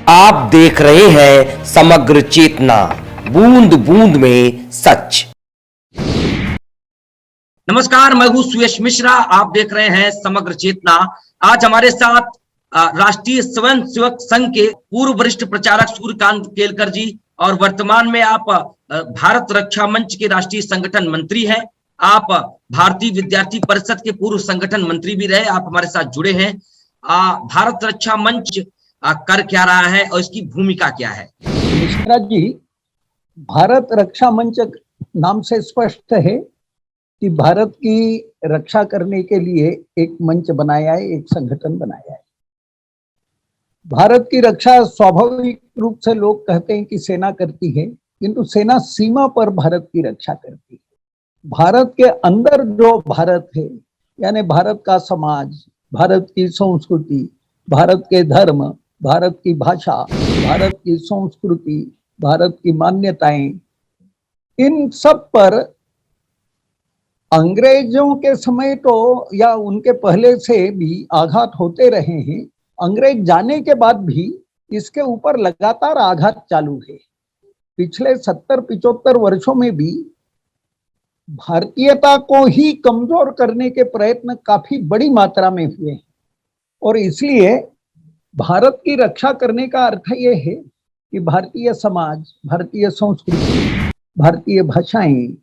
आप देख रहे हैं समग्र चेतना, बूंद बूंद में सच। नमस्कार, मैं हूं सुयश मिश्रा। आप देख रहे हैं समग्र चेतना। आज हमारे साथ राष्ट्रीय स्वयं सेवक संघ के पूर्व वरिष्ठ प्रचारक सूर्यकांत केलकर जी और वर्तमान में आप भारत रक्षा मंच के राष्ट्रीय संगठन मंत्री हैं। आप भारतीय विद्यार्थी परिषद के पूर्व संगठन मंत्री भी रहे। आप हमारे साथ जुड़े हैं। भारत रक्षा मंच कर क्या रहा है और इसकी भूमिका क्या है? मिश्रा जी, भारत रक्षा मंच नाम से स्पष्ट है कि भारत की रक्षा करने के लिए एक मंच बनाया है, एक संगठन बनाया है। भारत की रक्षा स्वाभाविक रूप से लोग कहते हैं कि सेना करती है, किंतु सेना सीमा पर भारत की रक्षा करती है। भारत के अंदर जो भारत है, यानी भारत का समाज, भारत की संस्कृति, भारत के धर्म, भारत की भाषा, भारत की संस्कृति, भारत की मान्यताएं, इन सब पर अंग्रेजों के समय तो या उनके पहले से भी आघात होते रहे हैं। अंग्रेज जाने के बाद भी इसके ऊपर लगातार आघात चालू है। पिछले 70-75 वर्षों में भी भारतीयता को ही कमजोर करने के प्रयत्न काफी बड़ी मात्रा में हुए हैं और इसलिए भारत की रक्षा करने का अर्थ यह है कि भारतीय समाज, भारतीय संस्कृति, भारतीय भाषाएं,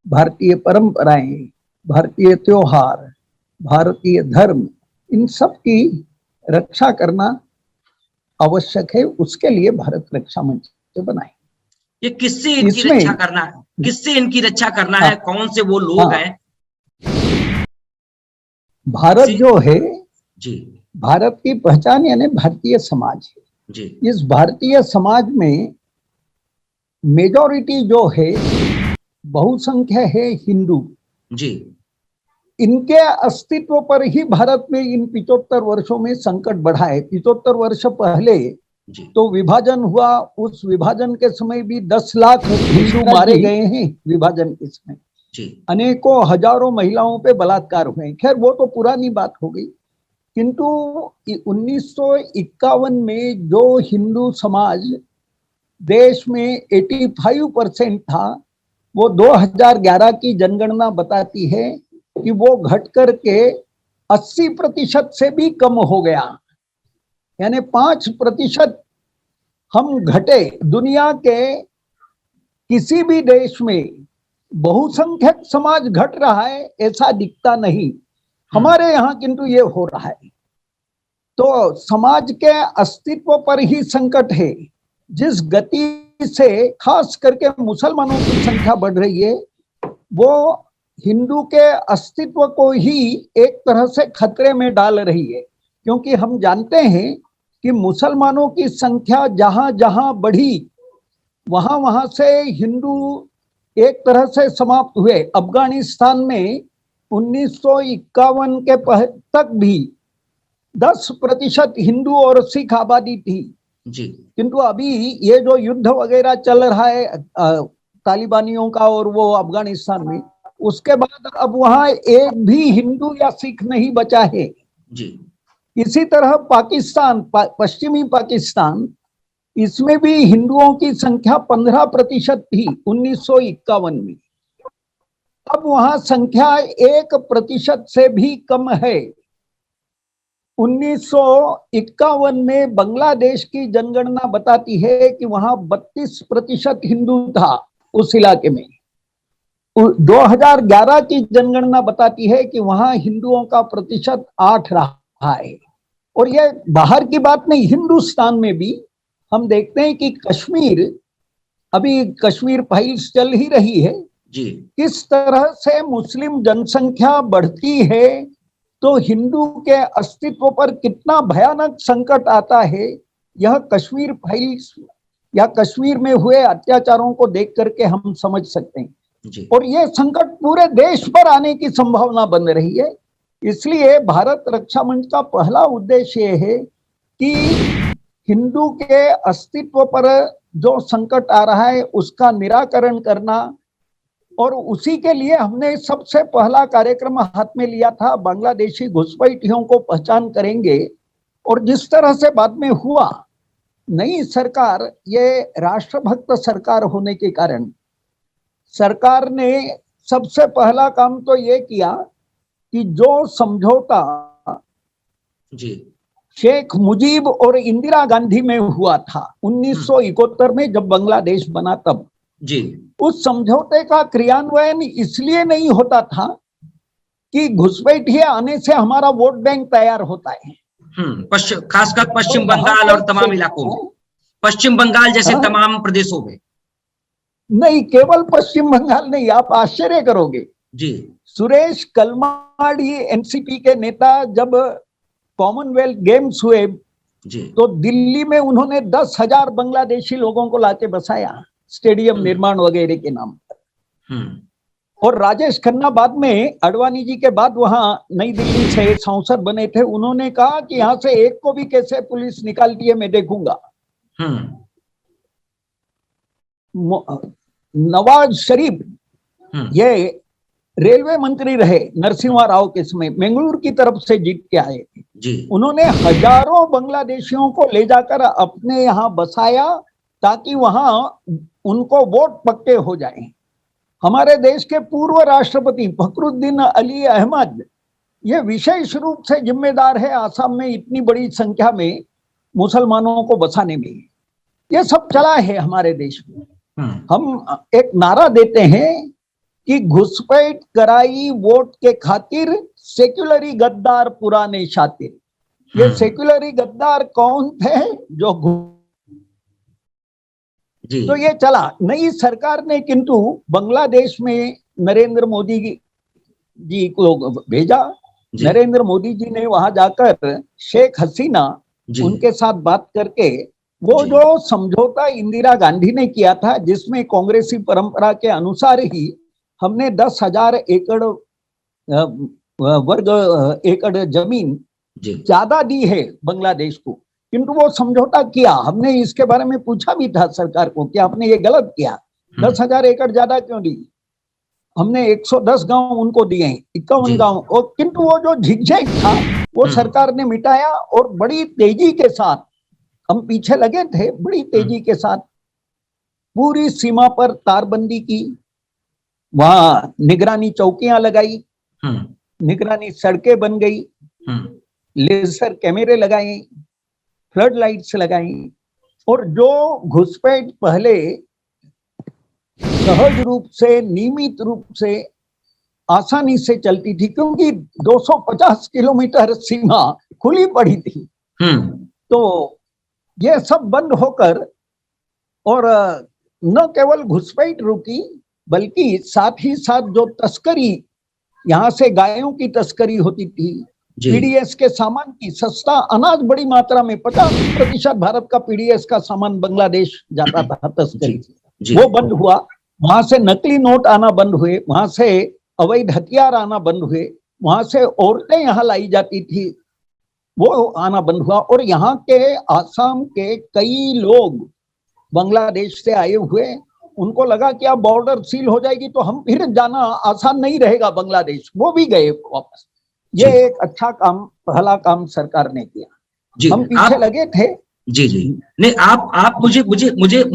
भारतीय परंपराएं, भारतीय त्योहार, भारतीय धर्म, इन सब की रक्षा करना आवश्यक है। उसके लिए भारत रक्षा मंच बनाए। ये किससे इनकी रक्षा करना है? किससे इनकी रक्षा करना है? कौन से वो लोग हैं? भारत जो है जी, भारत की पहचान यानी भारतीय समाज है जी। इस भारतीय समाज में मेजॉरिटी जो है, बहुसंख्या है हिंदू जी। इनके अस्तित्व पर ही भारत में इन 75 वर्षों में संकट बढ़ा है। 75 वर्ष पहले तो विभाजन हुआ, उस विभाजन के समय भी 10 लाख हिंदू मारे गए हैं। विभाजन के समय अनेकों हजारों महिलाओं पे बलात्कार हुए। खैर वो तो पुरानी बात हो गई, किंतु 1951 में जो हिंदू समाज देश में 85% था, वो 2011 की जनगणना बताती है कि वो घट करके 80% से भी कम हो गया। यानी 5% हम घटे। दुनिया के किसी भी देश में बहुसंख्यक समाज घट रहा है ऐसा दिखता नहीं। हमारे यहाँ किंतु ये हो रहा है। तो समाज के अस्तित्व पर ही संकट है। जिस गति से खास करके मुसलमानों की संख्या बढ़ रही है, वो हिंदू के अस्तित्व को ही एक तरह से खतरे में डाल रही है, क्योंकि हम जानते हैं कि मुसलमानों की संख्या जहां जहां बढ़ी, वहां वहां से हिंदू एक तरह से समाप्त हुए। अफगानिस्तान में 1951 के तक भी 10% हिंदू और सिख आबादी थी जी। किंतु अभी ये जो युद्ध वगैरह चल रहा है तालिबानियों का और वो अफगानिस्तान में, उसके बाद अब वहां एक भी हिंदू या सिख नहीं बचा है जी। इसी तरह पाकिस्तान, पश्चिमी पाकिस्तान, इसमें भी हिंदुओं की संख्या 15% थी 1951 में। अब वहां संख्या 1% से भी कम है। 1951 में बांग्लादेश की जनगणना बताती है कि वहां 32% हिंदू था उस इलाके में। 2011 की जनगणना बताती है कि वहां हिंदुओं का प्रतिशत 8 रहा है। और ये बाहर की बात नहीं, हिंदुस्तान में भी हम देखते हैं कि कश्मीर, अभी कश्मीर फाइल्स चल ही रही है जी। किस तरह से मुस्लिम जनसंख्या बढ़ती है तो हिंदू के अस्तित्व पर कितना भयानक संकट आता है। यह कश्मीर फाइल्स या कश्मीर में हुए अत्याचारों को देख करके हम समझ सकते हैं जी। और यह संकट पूरे देश पर आने की संभावना बन रही है। इसलिए भारत रक्षा मंच का पहला उद्देश्य यह है कि हिंदू के अस्तित्व पर जो संकट आ रहा है उसका निराकरण करना, और उसी के लिए हमने सबसे पहला कार्यक्रम हाथ में लिया था, बांग्लादेशी घुसपैठियों को पहचान करेंगे। और जिस तरह से बाद में हुआ नई सरकार, ये राष्ट्रभक्त सरकार होने के कारण सरकार ने सबसे पहला काम तो ये किया कि जो समझौता जी शेख मुजीब और इंदिरा गांधी में हुआ था 1971 में जब बांग्लादेश बना, तब जी उस समझौते का क्रियान्वयन इसलिए नहीं होता था कि घुसपैठिए आने से हमारा वोट बैंक तैयार होता है। खासकर पश्चिम बंगाल और तमाम इलाकों में, पश्चिम बंगाल जैसे तमाम प्रदेशों में। नहीं, केवल पश्चिम बंगाल नहीं, आप आश्चर्य करोगे जी। सुरेश कलमाडी एनसीपी के नेता जब कॉमनवेल्थ गेम्स हुए जी तो दिल्ली में उन्होंने 10,000 बांग्लादेशी लोगों को लाके बसाया स्टेडियम निर्माण वगैरह के नाम पर। और राजेश खन्ना बाद में अडवाणी जी के बाद वहां नई दिल्ली से सांसद बने थे, उन्होंने कहा कि यहां से एक को भी कैसे पुलिस निकालती है मैं देखूंगा। नवाज शरीफ ये रेलवे मंत्री रहे नरसिम्हा राव के समय, मंगलुरु की तरफ से जीत के आए थे जी। उन्होंने हजारों बांग्लादेशियों को ले जाकर अपने यहाँ बसाया ताकि वहां उनको वोट पक्के हो जाए। हमारे देश के पूर्व राष्ट्रपति फखरुद्दीन अली अहमद ये विशेष रूप से जिम्मेदार है आसाम में इतनी बड़ी संख्या में मुसलमानों को बसाने में। ये सब चला है हमारे देश में। हम एक नारा देते हैं कि घुसपैठ कराई वोट के खातिर, सेक्युलरी गद्दार पुराने शातिर। ये सेक्युलरी गद्दार कौन थे जो जी। तो ये चला। नई सरकार ने किंतु बांग्लादेश में नरेंद्र मोदी जी को भेजा। नरेंद्र मोदी जी ने वहां जाकर शेख हसीना उनके साथ बात करके वो जो समझौता इंदिरा गांधी ने किया था जिसमें कांग्रेसी परंपरा के अनुसार ही हमने 10,000 एकड़ वर्ग एकड़ जमीन ज्यादा दी है बांग्लादेश को, किंतु वो समझौता किया। हमने इसके बारे में पूछा भी था सरकार को कि आपने ये गलत किया, 10,000 एकड़ ज्यादा क्यों दी। हमने 110 गांव उनको दिए, 51 गांव, और किंतु वो जो झिकझैक था वो सरकार ने मिटाया और बड़ी तेजी के साथ, हम पीछे लगे थे, बड़ी तेजी के साथ पूरी सीमा पर तारबंदी की, वहां निगरानी चौकियां लगाई, निगरानी सड़कें बन गई, लेजर कैमरे लगाए, फ्लड लाइट्स लगाई, और जो घुसपैठ पहले सहज रूप से, नियमित रूप से, आसानी से चलती थी क्योंकि 250 किलोमीटर सीमा खुली पड़ी थी, तो ये सब बंद होकर और न केवल घुसपैठ रुकी बल्कि साथ ही साथ जो तस्करी, यहाँ से गायों की तस्करी होती थी, पीडीएस के सामान की, सस्ता अनाज बड़ी मात्रा में 50% भारत का पीडीएस का सामान बांग्लादेश जाता था तस्करी, वो बंद हुआ। वहां से नकली नोट आना बंद हुए, वहां से अवैध हथियार आना बंद हुए, वहां से औरतें यहाँ लाई जाती थी वो आना बंद हुआ। और यहाँ के आसाम के कई लोग बांग्लादेश से आए हुए, उनको लगा कि अब बॉर्डर सील हो जाएगी तो हम फिर जाना आसान नहीं रहेगा बांग्लादेश, वो भी गए वापस। ये एक अच्छा काम, पहला काम सरकार ने किया। हम पीछे लगे थे। जी जी। नहीं, आप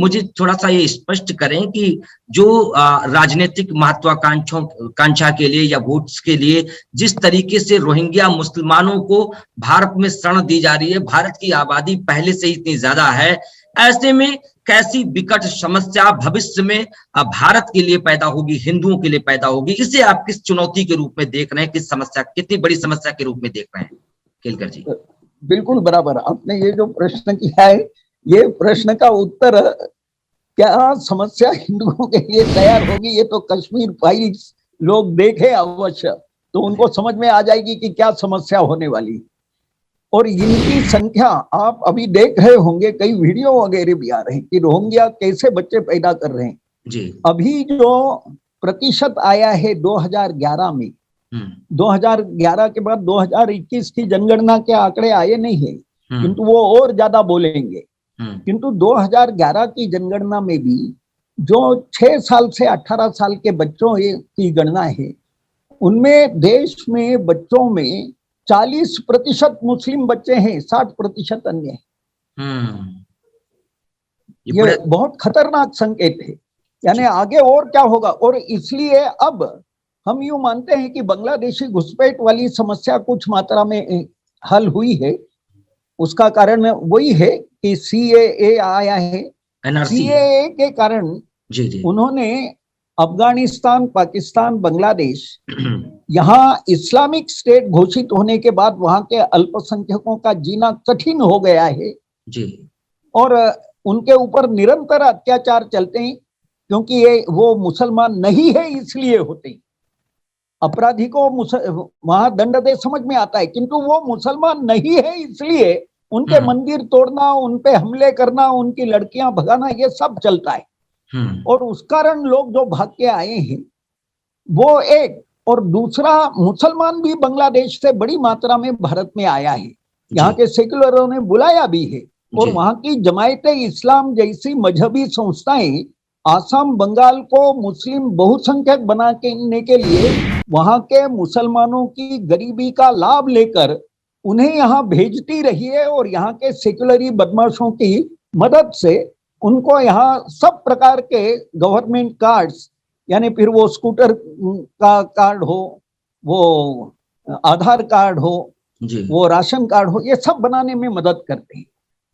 मुझे थोड़ा सा ये स्पष्ट करें कि जो राजनीतिक महत्वाकांक्षा के लिए या वोट्स के लिए जिस तरीके से रोहिंग्या मुसलमानों को भारत में शरण दी जा रही है, भारत की आबादी पहले से इतनी ज्यादा है, ऐसे में कैसी विकट समस्या भविष्य में भारत के लिए पैदा होगी, हिंदुओं के लिए पैदा होगी, इसे आप किस चुनौती के रूप में देख रहे हैं, किस समस्या, कितनी बड़ी समस्या के रूप में देख रहे हैं केलकर जी? बिल्कुल बराबर, आपने ये जो प्रश्न किया है, ये प्रश्न का उत्तर क्या समस्या हिंदुओं के लिए तैयार होगी, ये तो कश्मीर फाइल्स लोग देखे अवश्य तो उनको समझ में आ जाएगी कि क्या समस्या होने वाली। और इनकी संख्या आप अभी देख रहे होंगे, कई वीडियो वगैरह भी आ रहे हैं कि रोहिंग्या कैसे बच्चे पैदा कर रहे हैं जी। अभी जो प्रतिशत आया है 2011 में, 2011 के बाद 2021 की जनगणना के आंकड़े आए नहीं है, किंतु वो और ज्यादा बोलेंगे। किंतु 2011 की जनगणना में भी जो 6 साल से 18 साल के बच्चों की गणना है, उनमें देश में बच्चों में 40% मुस्लिम बच्चे हैं, 60% अन्य हैं। ये बहुत खतरनाक संकेत है। यानी आगे और क्या होगा। और इसलिए अब हम यूं मानते हैं कि बांग्लादेशी घुसपैठ वाली समस्या कुछ मात्रा में हल हुई है। उसका कारण वही है कि सीएए आया है। सीएए के कारण उन्होंने अफगानिस्तान, पाकिस्तान, बांग्लादेश, यहाँ इस्लामिक स्टेट घोषित होने के बाद वहां के अल्पसंख्यकों का जीना कठिन हो गया है जी। और उनके ऊपर निरंतर अत्याचार चलते हैं, क्योंकि ये वो मुसलमान नहीं है इसलिए होते हैं। अपराधी को वहां दंड दे समझ में आता है, किंतु वो मुसलमान नहीं है इसलिए उनके मंदिर तोड़ना, उन पे हमले करना, उनकी लड़कियां भगाना, ये सब चलता है। और उस कारण लोग जो भाग के आए हैं वो एक, और दूसरा मुसलमान भी बांग्लादेश से बड़ी मात्रा में भारत में आया है। यहाँ के सेक्युलरों ने बुलाया भी है, और वहां की जमायते इस्लाम जैसी मजहबी संस्थाएं आसाम, बंगाल को मुस्लिम बहुसंख्यक बनाने के लिए वहां के मुसलमानों की गरीबी का लाभ लेकर उन्हें यहाँ भेजती रही है, और यहाँ के सेक्युलरी बदमाशों की मदद से उनको यहाँ सब प्रकार के गवर्नमेंट कार्ड्स, यानी फिर वो स्कूटर का कार्ड हो, वो आधार कार्ड हो, वो राशन कार्ड हो, ये सब बनाने में मदद करते हैं।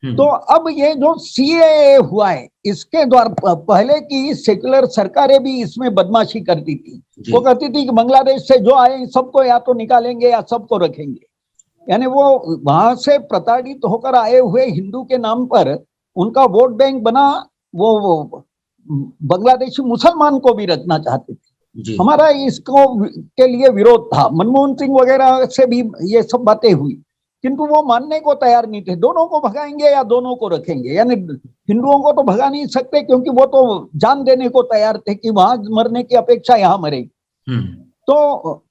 तो अब ये जो सीएए हुआ है, इसके द्वारा पहले की सेक्युलर सरकारें भी इसमें बदमाशी करती थी। वो कहती थी कि बांग्लादेश से जो आए सबको या तो निकालेंगे या सबको रखेंगे। यानी वो वहां से प्रताड़ित होकर आए हुए हिंदू के नाम पर उनका वोट बैंक बना, वो बांग्लादेशी मुसलमान को भी रखना चाहते थे। हमारा इसको के लिए विरोध था, मनमोहन सिंह वगैरह से भी ये सब बातें हुई, किंतु वो मानने को तैयार नहीं थे। दोनों को भगाएंगे या दोनों को रखेंगे, यानी हिंदुओं को तो भगा नहीं सकते क्योंकि वो तो जान देने को तैयार थे कि वहां मरने की अपेक्षा यहाँ मरेंगे। तो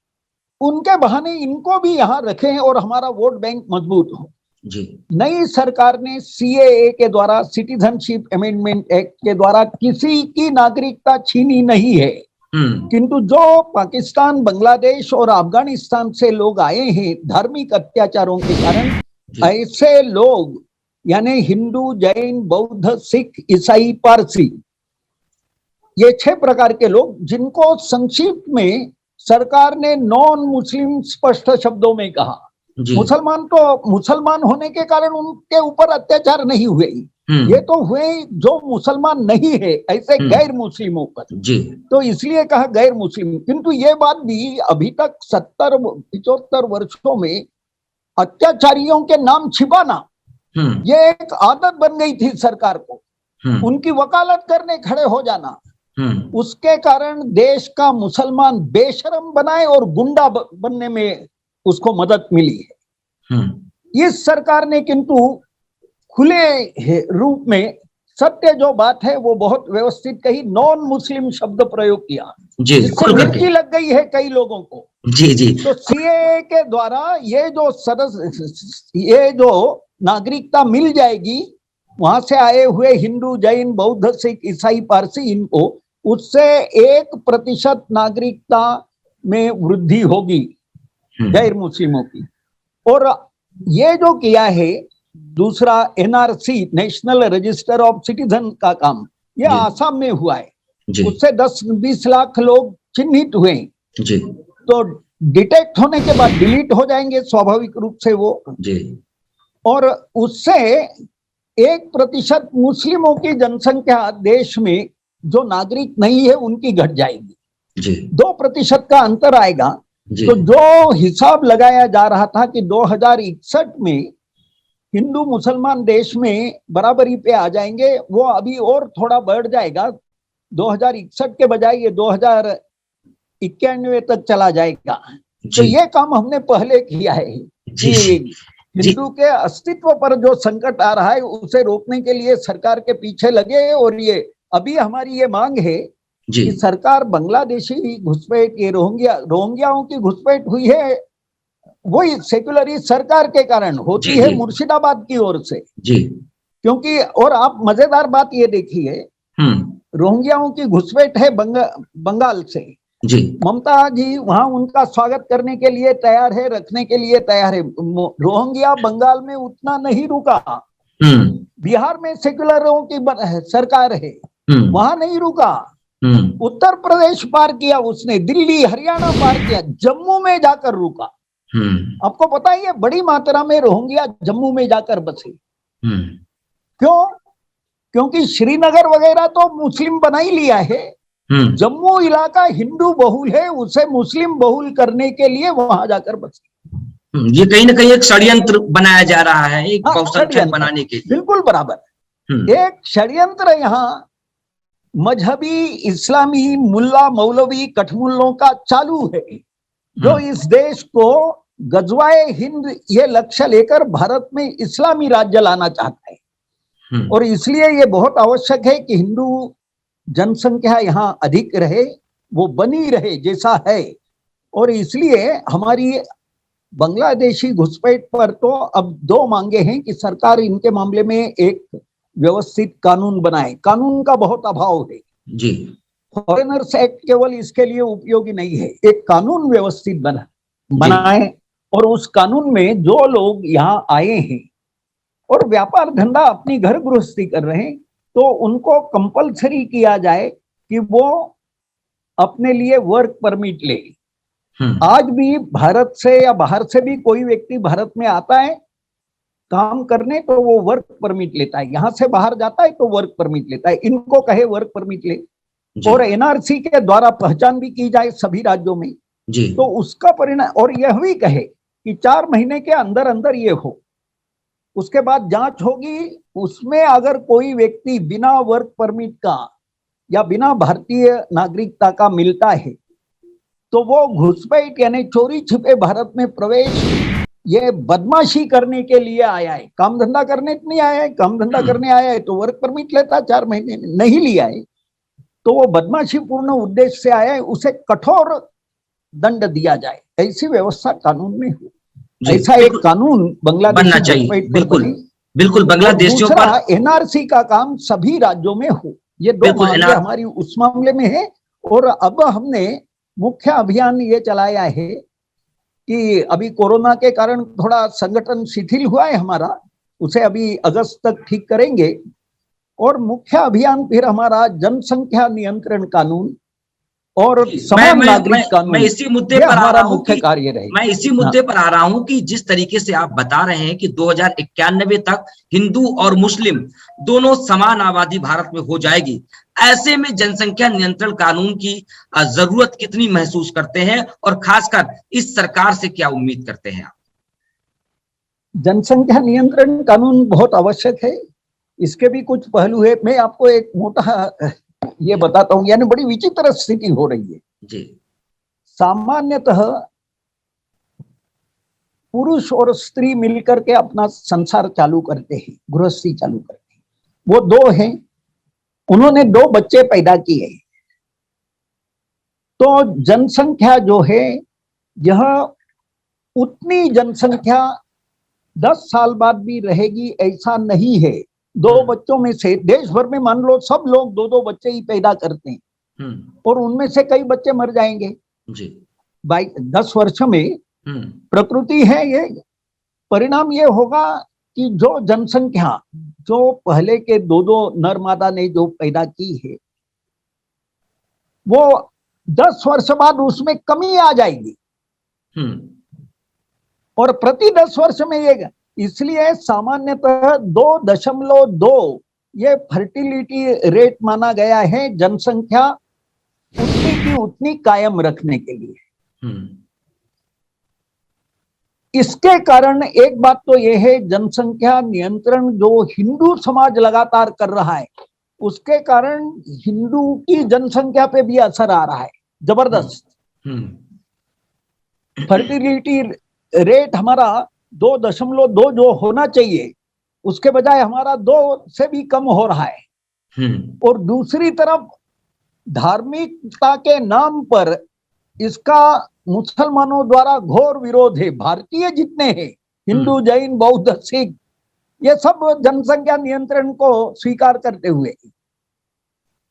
उनके बहाने इनको भी यहाँ रखें और हमारा वोट बैंक मजबूत हो। नई सरकार ने सीएए के द्वारा, सिटीजनशिप अमेंडमेंट एक्ट के द्वारा किसी की नागरिकता छीनी नहीं है, किंतु जो पाकिस्तान, बांग्लादेश और अफगानिस्तान से लोग आए हैं धार्मिक अत्याचारों के कारण, ऐसे लोग यानी हिंदू, जैन, बौद्ध, सिख, ईसाई, पारसी, ये 6 प्रकार के लोग, जिनको संक्षिप्त में सरकार ने नॉन मुस्लिम स्पष्ट शब्दों में कहा। मुसलमान तो मुसलमान होने के कारण उनके ऊपर अत्याचार नहीं हुए, ये तो हुए जो मुसलमान नहीं है ऐसे गैर मुस्लिमों पर। तो इसलिए कहा गैर मुस्लिम। किंतु ये बात भी अभी तक 70-75 वर्षों में अत्याचारियों के नाम छिपाना ये एक आदत बन गई थी सरकार को। उनकी वकालत करने खड़े हो जाना, उसके कारण देश का मुसलमान बेशरम बनाए और गुंडा बनने में उसको मदद मिली है। इस सरकार ने किंतु खुले रूप में सत्य जो बात है वो बहुत व्यवस्थित कही, नॉन मुस्लिम शब्द प्रयोग किया, जिससे मिर्ची लग गई है कई लोगों को। तो सीएए के द्वारा ये जो नागरिकता मिल जाएगी वहां से आए हुए हिंदू, जैन, बौद्ध, सिख, ईसाई, पारसी, इनको उससे 1% नागरिकता में वृद्धि होगी गैर मुस्लिमों की। और ये जो किया है दूसरा NRC, national register of citizen का काम, ये आसाम में हुआ है। उससे 10-20 लाख लोग चिन्हित हुए, तो डिटेक्ट होने के बाद डिलीट हो जाएंगे स्वाभाविक रूप से वो। और उससे 1% मुस्लिमों की जनसंख्या देश में जो नागरिक नहीं है उनकी घट जाएगी, 2% का अंतर आएगा। तो जो हिसाब लगाया जा रहा था कि 2061 में हिंदू मुसलमान देश में बराबरी पे आ जाएंगे, वो अभी और थोड़ा बढ़ जाएगा। 2061 के बजाय ये 2091 तक चला जाएगा। तो ये काम हमने पहले किया है कि हिंदू के अस्तित्व पर जो संकट आ रहा है उसे रोकने के लिए सरकार के पीछे लगे। और ये अभी हमारी ये मांग है कि सरकार बांग्लादेशी घुसपैठ, ये रोहिंग्याओं की घुसपैठ हुई है वही सेक्युलरी सरकार के कारण होती है मुर्शिदाबाद की ओर से। क्योंकि और आप मजेदार बात ये देखिए, रोहिंग्याओं की घुसपैठ है बंगाल से। ममता जी वहां उनका स्वागत करने के लिए तैयार है, रखने के लिए तैयार है। रोहिंग्या बंगाल में उतना नहीं रुका बिहार में सेक्युलरों की सरकार है, वहां नहीं रुका। उत्तर प्रदेश पार किया उसने, दिल्ली हरियाणा पार किया, जम्मू में जाकर रुका। आपको पता ही है बड़ी मात्रा में रोहिंग्या जम्मू में जाकर बसे। क्यों? क्योंकि श्रीनगर वगैरह तो मुस्लिम बना ही लिया है, जम्मू इलाका हिंदू बहुल है, उसे मुस्लिम बहुल करने के लिए वहां जाकर बसे। ये कहीं ना कहीं एक षड्यंत्र बनाया जा रहा है, एक बहुसंख्यक बनाने के लिए। बिल्कुल बराबर। एक षड्यंत्र यहाँ मजहबी इस्लामी मुल्ला मौलवी कठमुल्लों का चालू है, जो इस देश को गजवाए हिंद ये लक्ष्य लेकर भारत में इस्लामी राज्य लाना चाहता है। और इसलिए ये बहुत आवश्यक है कि हिंदू जनसंख्या यहाँ अधिक रहे, वो बनी रहे जैसा है। और इसलिए हमारी बांग्लादेशी घुसपैठ पर तो अब दो मांगे हैं कि सरकार इनके मामले में एक व्यवस्थित कानून बनाए। कानून का बहुत अभाव है जी। फॉरेनर्स एक्ट केवल इसके लिए उपयोगी नहीं है, एक कानून व्यवस्थित बनाए और उस कानून में जो लोग यहाँ आए हैं और व्यापार धंधा अपनी घर गृहस्थी कर रहे हैं, तो उनको कंपलसरी किया जाए कि वो अपने लिए वर्क परमिट ले। आज भी भारत से या बाहर से भी कोई व्यक्ति भारत में आता है काम करने तो वो वर्क परमिट लेता है, यहाँ से बाहर जाता है तो वर्क परमिट लेता है। इनको कहे वर्क परमिट ले और एनआरसी के द्वारा पहचान भी की जाए सभी राज्यों में जी। तो उसका परिणाम, और यह भी कहे कि 4 महीने के अंदर अंदर ये हो, उसके बाद जांच होगी, उसमें अगर कोई व्यक्ति बिना वर्क परमिट का या बिना भारतीय नागरिकता का मिलता है तो वो घुसपैठ यानी चोरी छिपे भारत में प्रवेश, ये बदमाशी करने के लिए आया है, काम धंधा करने नहीं आया है। काम धंधा करने आया है तो वर्क परमिट लेता, 4 महीने नहीं लिया है तो वो बदमाशी पूर्ण उद्देश्य से आया है, उसे कठोर दंड दिया जाए, ऐसी व्यवस्था कानून में हो। ऐसा एक कानून बांग्लादेश बनना चाहिए। बिल्कुल बिल्कुल, बांग्लादेशियों पर एनआरसी का काम सभी राज्यों में हो, ये 2 मांगे हमारी उस मामले में है। और अब हमने मुख्य अभियान ये चलाया है कि अभी कोरोना के कारण थोड़ा संगठन शिथिल हुआ है हमारा, उसे अभी अगस्त तक ठीक करेंगे। और मुख्य अभियान फिर हमारा जनसंख्या नियंत्रण कानून और समान नागरिक कानून, मैं इसी मुद्दे पर आ रहा हूं, मुख्य कार्य रहेगा। मैं इसी मुद्दे पर आ रहा हूं कि जिस तरीके से आप बता रहे हैं कि 2091 तक हिंदू और मुस्लिम दोनों समान आबादी भारत में हो जाएगी, ऐसे में जनसंख्या नियंत्रण कानून की जरूरत कितनी महसूस करते हैं और खासकर इस सरकार से क्या उम्मीद करते हैं आप? जनसंख्या नियंत्रण कानून बहुत आवश्यक है, इसके भी कुछ पहलू है। मैं आपको एक मोटा ये बताता हूं, यानी बड़ी विचित्र स्थिति हो रही है जी। सामान्यतः पुरुष और स्त्री मिलकर के अपना संसार चालू करते हैं, गृहस्थी चालू करते हैं। वो 2 हैं, उन्होंने 2 बच्चे पैदा किए, तो जनसंख्या जो है यह उतनी जनसंख्या 10 साल बाद भी रहेगी ऐसा नहीं है। 2 बच्चों में से देश भर में मान लो सब लोग 2-2 बच्चे ही पैदा करते हैं और उनमें से कई बच्चे मर जाएंगे जी। 10 वर्ष में प्रकृति है ये। परिणाम ये होगा कि जो जनसंख्या जो पहले के 2-2 नर मादा ने जो पैदा की है वो 10 वर्ष बाद उसमें कमी आ जाएगी और प्रति 10 वर्ष में ये, इसलिए सामान्यतः 2.2 ये फर्टिलिटी रेट माना गया है जनसंख्या उतनी की उतनी कायम रखने के लिए। इसके कारण एक बात तो यह है, जनसंख्या नियंत्रण जो हिंदू समाज लगातार कर रहा है उसके कारण हिंदू की जनसंख्या पे भी असर आ रहा है जबरदस्त। फर्टिलिटी रेट हमारा 2.2 जो होना चाहिए उसके बजाय हमारा 2 से भी कम हो रहा है। और दूसरी तरफ धार्मिकता के नाम पर इसका मुसलमानों द्वारा घोर विरोध है। भारतीय जितने हैं, हिंदू जैन बौद्ध सिख, ये सब जनसंख्या नियंत्रण को स्वीकार करते हुए,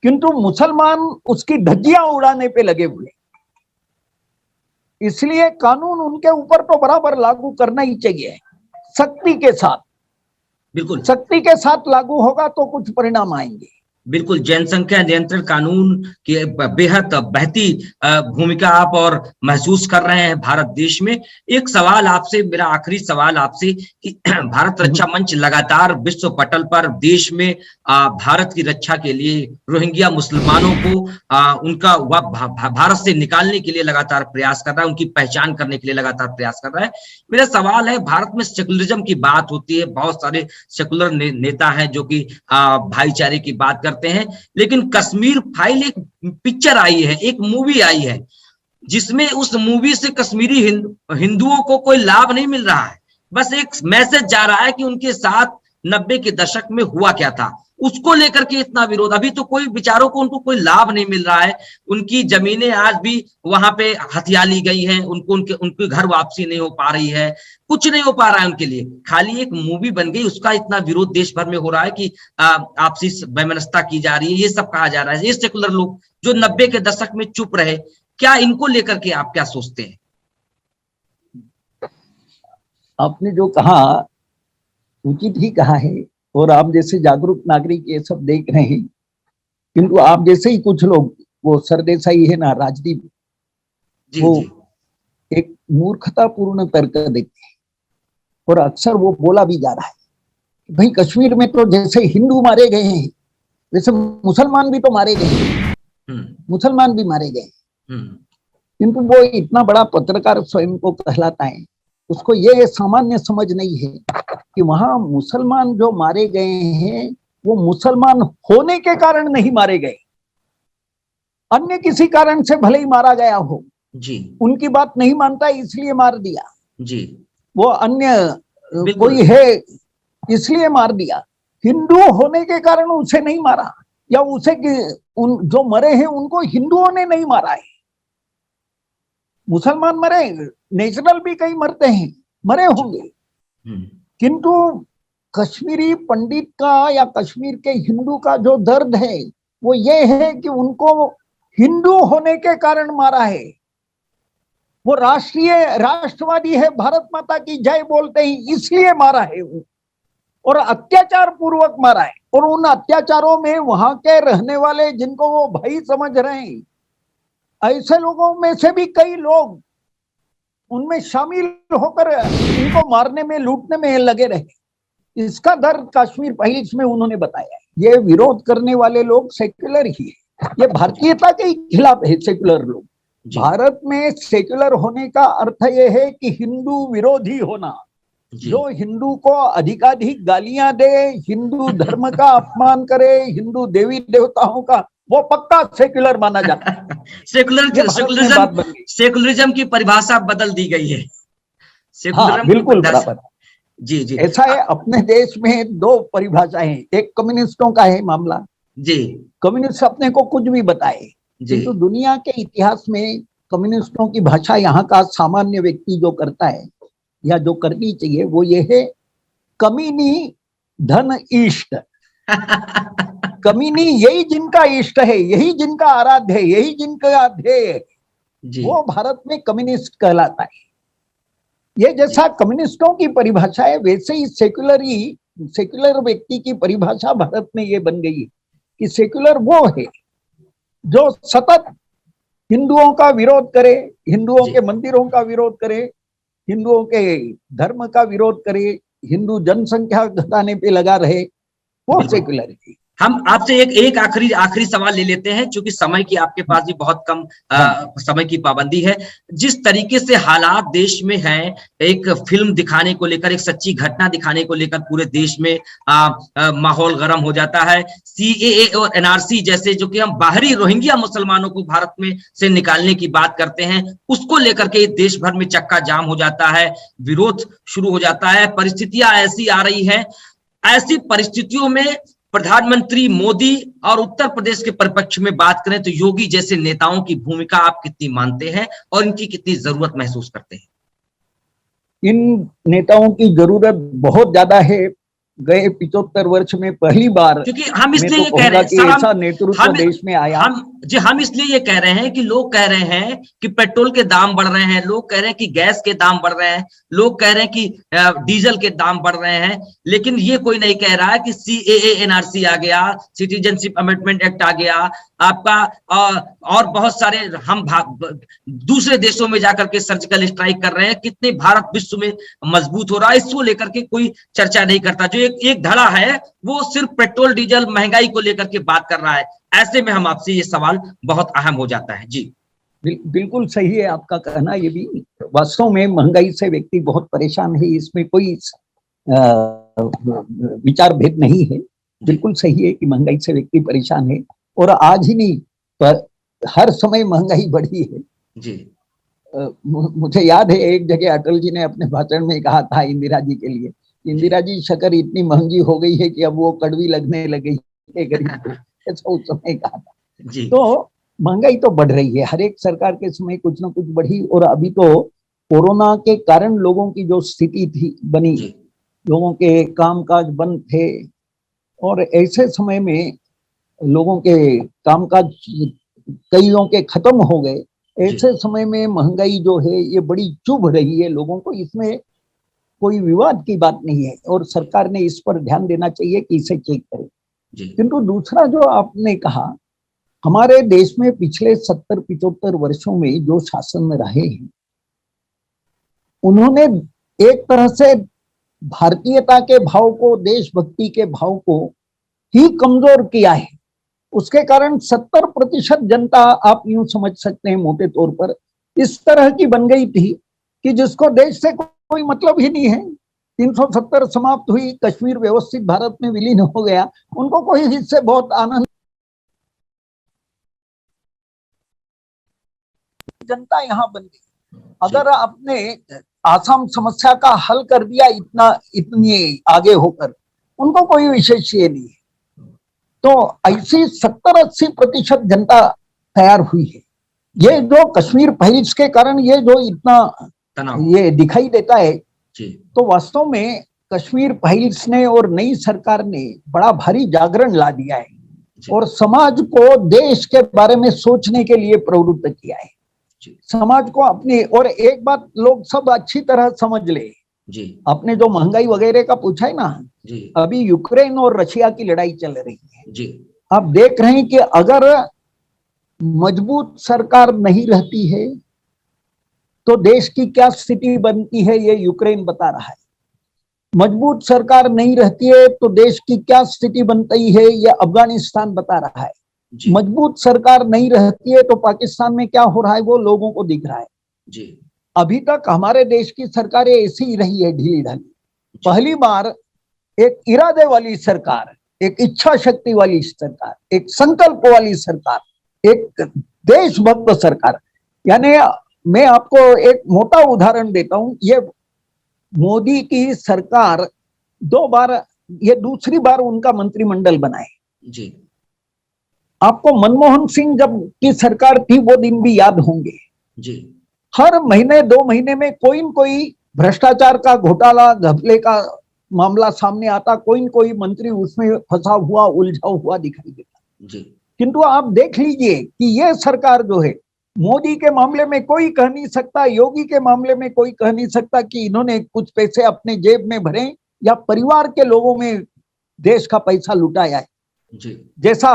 किंतु मुसलमान उसकी धज्जियां उड़ाने पे लगे हुए। इसलिए कानून उनके ऊपर तो बराबर लागू करना ही चाहिए सख्ती के साथ। बिल्कुल सख्ती के साथ लागू होगा तो कुछ परिणाम आएंगे। बिल्कुल, जनसंख्या नियंत्रण कानून की बेहद बहती भूमिका आप और महसूस कर रहे हैं भारत देश में। एक सवाल आपसे, मेरा आखिरी सवाल आपसे कि भारत रक्षा मंच लगातार विश्व पटल पर देश में भारत की रक्षा के लिए रोहिंग्या मुसलमानों को उनका भारत से निकालने के लिए लगातार प्रयास कर रहा है, उनकी पहचान करने के लिए लगातार प्रयास कर रहा है। मेरा सवाल है, भारत में सेकुलरिज्म की बात होती है, बहुत सारे सेकुलर नेता हैं जो कि भाईचारे की बात करते हैं, लेकिन कश्मीर फाइल एक पिक्चर आई है, एक मूवी आई है, जिसमें उस मूवी से कश्मीरी हिंदुओं को कोई लाभ नहीं मिल रहा है। बस एक मैसेज जा रहा है कि उनके साथ 90 के दशक में हुआ क्या था, उसको लेकर के इतना विरोध। अभी तो कोई बेचारों को, उनको कोई लाभ नहीं मिल रहा है, उनकी जमीनें आज भी वहां पे हथिया ली गई हैं, उनको उनके घर वापसी नहीं हो पा रही है, कुछ नहीं हो पा रहा है उनके लिए, खाली एक मूवी बन गई, उसका इतना विरोध देश भर में हो रहा है कि आपसी वैमनस्यता की जा रही है, ये सब कहा जा रहा है। ये सेकुलर लोग जो 90 के दशक में चुप रहे, क्या इनको लेकर के आप क्या सोचते हैं? आपने जो कहा उचित ही कहा है, और आप जैसे जागरूक नागरिक ये सब देख रहे हैं, किंतु आप जैसे ही कुछ लोग, वो सरदेसाई है ना राजदीप, वो एक मूर्खतापूर्ण तर्क देते हैं, और अक्सर वो बोला भी जा रहा है कि भाई कश्मीर में तो जैसे हिंदू मारे गए हैं वैसे मुसलमान भी तो मारे गए हैं, मुसलमान भी मारे गए, किंतु वो इतना बड़ा पत्रकार स्वयं को कहलाता है, उसको ये सामान्य समझ नहीं है कि वहां मुसलमान जो मारे गए हैं वो मुसलमान होने के कारण नहीं मारे गए, अन्य किसी कारण से भले ही मारा गया हो जी, उनकी बात नहीं मानता इसलिए मार दिया जी, वो अन्य कोई है इसलिए मार दिया, हिंदू होने के कारण उसे नहीं मारा, या उसे जो मरे हैं उनको हिंदुओं ने नहीं मारा है। मुसलमान मरे, नेचुरल भी कई मरते हैं, मरे होंगे, किंतु कश्मीरी पंडित का या कश्मीर के हिंदू का जो दर्द है वो ये है कि उनको हिंदू होने के कारण मारा है। वो राष्ट्रवादी है, भारत माता की जय बोलते हैं इसलिए मारा है वो, और अत्याचार पूर्वक मारा है। और उन अत्याचारों में वहां के रहने वाले जिनको वो भाई समझ रहे हैं, ऐसे लोगों में से भी कई लोग उनमें शामिल होकर इनको मारने में, लूटने में लगे रहे। इसका दर्द कश्मीर फाइल्स में उन्होंने बताया है। ये विरोध करने वाले लोग सेक्युलर ही है, ये भारतीयता के खिलाफ है सेक्युलर लोग। भारत में सेक्युलर होने का अर्थ ये है कि हिंदू विरोधी होना, जो हिंदू को अधिकाधिक गालियां दे, हिंदू धर्म का अपमान करे, हिंदू देवी देवताओं का, वो पक्का सेक्युलर माना जाता है। सेकुलरिज्म की परिभाषा बदल दी गई है। हाँ, बिल्कुल बराबर। जी जी, ऐसा है। अपने देश में दो परिभाषाएं, एक कम्युनिस्टों का है मामला जी, कम्युनिस्ट अपने को कुछ भी बताए, किंतु दुनिया के इतिहास में कम्युनिस्टों की भाषा यहाँ का सामान्य व्यक्ति जो करता है या जो करनी चाहिए वो ये है, कमीनी धन इष्ट। कमीनी यही जिनका इष्ट है, यही जिनका आराध्य है, यही जिनका ध्येय है, वो भारत में कम्युनिस्ट कहलाता है। ये जैसा कम्युनिस्टों की परिभाषा है, वैसे ही सेक्युलर व्यक्ति की परिभाषा भारत में ये बन गई कि सेक्युलर वो है जो सतत हिंदुओं का विरोध करे, हिंदुओं के मंदिरों का विरोध करे, हिंदुओं के धर्म का विरोध करे, हिंदू जनसंख्या घटाने पे लगा रहे, वो सेक्युलर है। हम आपसे एक आखिरी सवाल ले लेते हैं, क्योंकि समय की आपके पास भी बहुत कम समय की पाबंदी है। जिस तरीके से हालात देश में हैं, एक फिल्म दिखाने को लेकर, एक सच्ची घटना दिखाने को लेकर पूरे देश में माहौल गर्म हो जाता है। सीएए और एनआरसी जैसे, जो कि हम बाहरी रोहिंग्या मुसलमानों को भारत में से निकालने की बात करते हैं, उसको लेकर के देश भर में चक्का जाम हो जाता है, विरोध शुरू हो जाता है। परिस्थितियां ऐसी आ रही है, ऐसी परिस्थितियों में प्रधानमंत्री मोदी और उत्तर प्रदेश के परिप्रेक्ष्य में बात करें तो योगी जैसे नेताओं की भूमिका आप कितनी मानते हैं और इनकी कितनी जरूरत महसूस करते हैं? इन नेताओं की जरूरत बहुत ज्यादा है, गए 75 वर्ष में पहली बार क्योंकि हम मैं इसलिए तो ये कह कहूंगा रहे हैं कि सर, ऐसा नेतृत्व हम देश में आया। हम इसलिए ये कह रहे हैं कि लोग कह रहे हैं कि पेट्रोल के दाम बढ़ रहे हैं, लोग कह रहे हैं कि गैस के दाम बढ़ रहे हैं, लोग कह रहे हैं कि डीजल के दाम बढ़ रहे हैं, लेकिन ये कोई नहीं कह रहा है कि सीएए एनआरसी आ गया, सिटीजनशिप अमेंडमेंट एक्ट आ गया आपका, और बहुत सारे हम दूसरे देशों में जाकर के सर्जिकल स्ट्राइक कर रहे हैं, कितने भारत विश्व में मजबूत हो रहा है, इसको लेकर के कोई चर्चा नहीं करता। जो एक धड़ा है वो सिर्फ पेट्रोल डीजल महंगाई को लेकर के बात कर रहा है। ऐसे में हम आपसे ये सवाल बहुत अहम हो जाता है। जी बिल्कुल सही है आपका कहना। ये भी वास्तव में महंगाई से व्यक्ति बहुत परेशान है, इसमें कोई विचार भेद नहीं है। बिल्कुल सही है कि महंगाई से व्यक्ति परेशान है, और आज ही नहीं पर हर समय महंगाई बढ़ी है। जी मुझे याद है एक जगह अटल जी ने अपने भाषण में कहा था इंदिरा जी के लिए, इंदिरा जी शक्कर इतनी महंगी हो गई है कि अब वो कड़वी लगने लगी है गरीब को, ऐसा उस समय कहा था। जी तो महंगाई तो बढ़ रही है, हर एक सरकार के समय कुछ ना कुछ बढ़ी, और अभी तो कोरोना के कारण लोगों की जो स्थिति थी बनी, लोगों के कामकाज बंद थे, और ऐसे समय में लोगों के कामकाज कईयों के खत्म हो गए, ऐसे समय में महंगाई जो है ये बड़ी चुभ रही है लोगों को। इसमें कोई विवाद की बात नहीं है, और सरकार ने इस पर ध्यान देना चाहिए कि इसे चेक करे। किंतु दूसरा जो आपने कहा, हमारे देश में पिछले 70-75 वर्षों में जो शासन रहे हैं, उन्होंने एक तरह से भारतीयता के भाव को, देशभक्ति के भाव को ही कमजोर किया है। उसके कारण 70% जनता, आप यूं समझ सकते हैं मोटे तौर पर, इस तरह की बन गई थी कि जिसको देश से कोई मतलब ही नहीं है। 370 समाप्त हुई, कश्मीर व्यवस्थित भारत में विलीन हो गया, उनको कोई इससे बहुत आनंद। जनता यहाँ बन गई। अगर आपने आसाम समस्या का हल कर दिया इतनी आगे होकर, उनको कोई विशेष ये नहीं है। तो ऐसी 70-80% जनता तैयार हुई है। ये जो कश्मीर फाइल्स के कारण ये जो इतना ये दिखाई देता है, तो वास्तव में कश्मीर फाइल्स ने और नई सरकार ने बड़ा भारी जागरण ला दिया है, और समाज को देश के बारे में सोचने के लिए प्रवृत्त किया है। समाज को अपनी, और एक बात लोग सब अच्छी तरह समझ ले, आपने जो महंगाई वगैरह का पूछा है ना, अभी यूक्रेन और रशिया की लड़ाई चल रही है। आप देख रहे हैं कि अगर मजबूत सरकार नहीं रहती है तो देश की क्या स्थिति बनती है, ये यूक्रेन बता रहा है। मजबूत सरकार नहीं रहती है तो देश की क्या स्थिति बनती है, ये अफगानिस्तान बता रहा है। मजबूत सरकार नहीं रहती है तो पाकिस्तान में क्या हो रहा है वो लोगों को दिख रहा है। अभी तक हमारे देश की सरकारें ऐसी ही रही है, ढीली ढाली। पहली बार एक इरादे वाली सरकार, एक इच्छा शक्ति वाली सरकार, एक संकल्प वाली सरकार, एक देशभक्त सरकार। यानी मैं आपको एक मोटा उदाहरण देता हूं, ये मोदी की सरकार 2 बार, ये दूसरी बार उनका मंत्रिमंडल बनाए। आपको मनमोहन सिंह जब की सरकार थी वो दिन भी याद होंगे। हर महीने 2 महीने में कोई न कोई भ्रष्टाचार का घोटाला, घपले का मामला सामने आता, कोई न कोई मंत्री उसमें फंसा हुआ, उलझा हुआ दिखाई देता। किंतु आप देख लीजिए कि ये सरकार जो है, मोदी के मामले में कोई कह नहीं सकता, योगी के मामले में कोई कह नहीं सकता कि इन्होंने कुछ पैसे अपने जेब में भरे या परिवार के लोगों में देश का पैसा लुटाया है। जैसा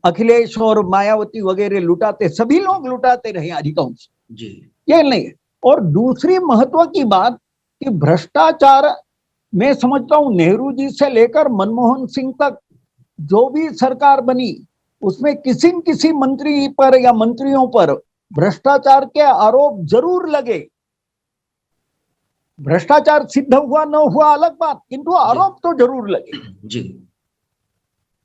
अखिलेश और मायावती वगैरह लुटाते, सभी लोग लुटाते रहे अधिकांश, ये नहीं है। और दूसरी महत्व की बात कि भ्रष्टाचार, मैं समझता हूं नेहरू जी से लेकर मनमोहन सिंह तक जो भी सरकार बनी उसमें किसी न किसी मंत्री पर या मंत्रियों पर भ्रष्टाचार के आरोप जरूर लगे। भ्रष्टाचार सिद्ध हुआ न हुआ अलग बात, किंतु आरोप तो जरूर लगे।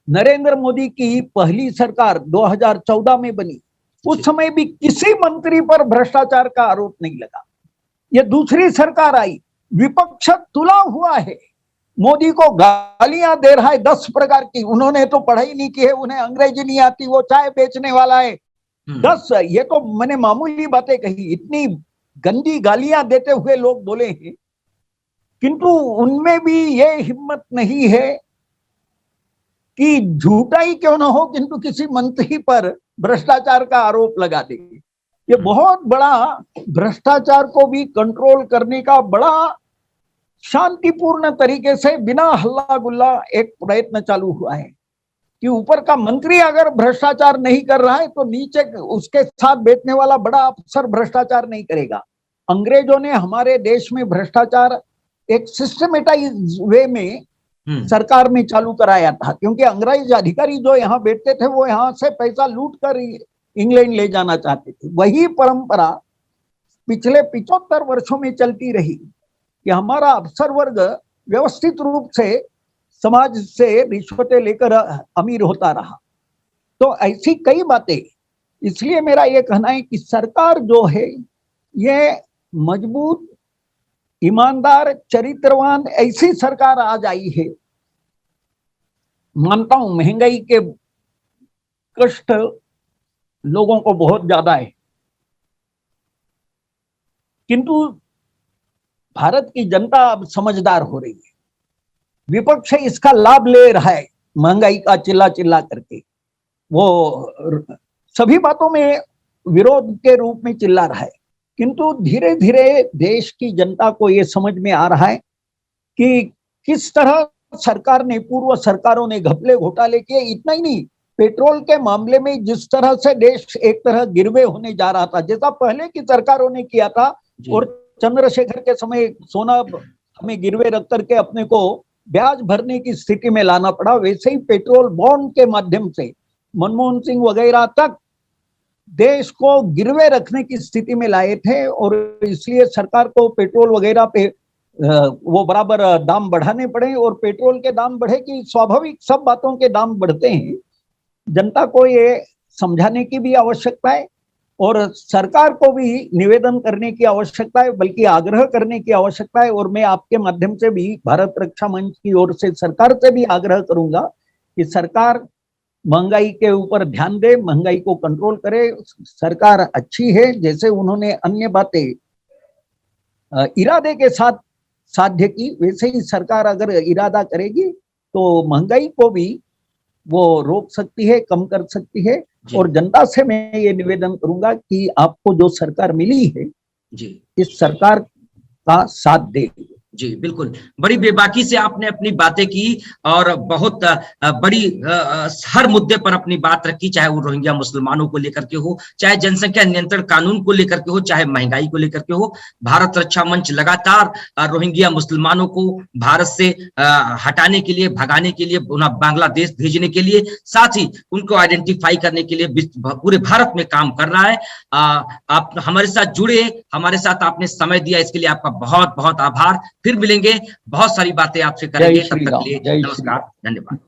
नरेंद्र मोदी की पहली सरकार 2014 में बनी, उस समय भी किसी मंत्री पर भ्रष्टाचार का आरोप नहीं लगा। ये दूसरी सरकार आई, विपक्ष तुला हुआ है, मोदी को गालियां दे रहा है 10 प्रकार की। उन्होंने तो पढ़ाई नहीं की है, उन्हें अंग्रेजी नहीं आती, वो चाय बेचने वाला है। 10, ये तो मैंने मामूली बातें कही, इतनी गंदी गालियां देते हुए लोग बोले हैं किंतु उनमें भी ये हिम्मत नहीं है कि झूठा ही क्यों ना हो किंतु किसी मंत्री पर भ्रष्टाचार का आरोप लगा दे। ये बहुत बड़ा भ्रष्टाचार को भी कंट्रोल करने का बड़ा शांतिपूर्ण तरीके से बिना हल्ला गुल्ला एक प्रयत्न चालू हुआ है कि ऊपर का मंत्री अगर भ्रष्टाचार नहीं कर रहा है तो नीचे उसके साथ बैठने वाला बड़ा अफसर भ्रष्टाचार नहीं करेगा। अंग्रेजों ने हमारे देश में भ्रष्टाचार एक सिस्टमेटाइज वे में सरकार में चालू कराया था, क्योंकि अंग्रेज अधिकारी जो यहाँ बैठते थे वो यहाँ से पैसा लूट कर इंग्लैंड ले जाना चाहते थे। वही परंपरा पिछले 75 वर्षों में चलती रही कि हमारा अफसर वर्ग व्यवस्थित रूप से समाज से रिश्वतें लेकर अमीर होता रहा। तो ऐसी कई बातें, इसलिए मेरा ये कहना है कि सरकार जो है ये मजबूत, ईमानदार, चरित्रवान ऐसी सरकार आज आई है। मानता हूं महंगाई के कष्ट लोगों को बहुत ज्यादा है, किंतु भारत की जनता अब समझदार हो रही है। विपक्ष इसका लाभ ले रहा है, महंगाई का चिल्ला चिल्ला करके वो सभी बातों में विरोध के रूप में चिल्ला रहा है, किंतु धीरे धीरे देश की जनता को ये समझ में आ रहा है कि किस तरह सरकार ने, पूर्व सरकारों ने घपले घोटाले किए। इतना ही नहीं, पेट्रोल के मामले में जिस तरह से देश एक तरह गिरवे होने जा रहा था, जैसा पहले की सरकारों ने किया था और चंद्रशेखर के समय सोना हमें गिरवे रख करके अपने को ब्याज भरने की स्थिति में लाना पड़ा, वैसे ही पेट्रोल बॉन्ड के माध्यम से मनमोहन सिंह वगैरह तक देश को गिरवे रखने की स्थिति में लाए थे और इसलिए सरकार को पेट्रोल वगैरह पे वो बराबर दाम बढ़ाने पड़े और पेट्रोल के दाम बढ़े कि स्वाभाविक सब बातों के दाम बढ़ते हैं। जनता को ये समझाने की भी आवश्यकता है और सरकार को भी निवेदन करने की आवश्यकता है, बल्कि आग्रह करने की आवश्यकता है। और मैं आपके माध्यम से भी भारत रक्षा मंच की ओर से सरकार से भी आग्रह करूंगा कि सरकार महंगाई के ऊपर ध्यान दे, महंगाई को कंट्रोल करे। सरकार अच्छी है, जैसे उन्होंने अन्य बातें इरादे के साथ साध्य की, वैसे ही सरकार अगर इरादा करेगी तो महंगाई को भी वो रोक सकती है, कम कर सकती है। और जनता से मैं ये निवेदन करूंगा कि आपको जो सरकार मिली है जी, इस सरकार का साथ दे। जी बिल्कुल, बड़ी बेबाकी से आपने अपनी बातें की और बहुत बड़ी हर मुद्दे पर अपनी बात रखी, चाहे वो रोहिंग्या मुसलमानों को लेकर के हो, चाहे जनसंख्या नियंत्रण कानून को लेकर के हो, चाहे महंगाई को लेकर के हो। भारत रक्षा मंच लगातार रोहिंग्या मुसलमानों को भारत से हटाने के लिए, भगाने के लिए, उन्हें बांग्लादेश भेजने के लिए, साथ ही उनको आइडेंटिफाई करने के लिए पूरे भारत में काम कर रहा है। आप हमारे साथ जुड़े, हमारे साथ आपने समय दिया, इसके लिए आपका बहुत बहुत आभार। फिर मिलेंगे, बहुत सारी बातें आपसे करेंगे, तब तक के लिए नमस्कार, धन्यवाद।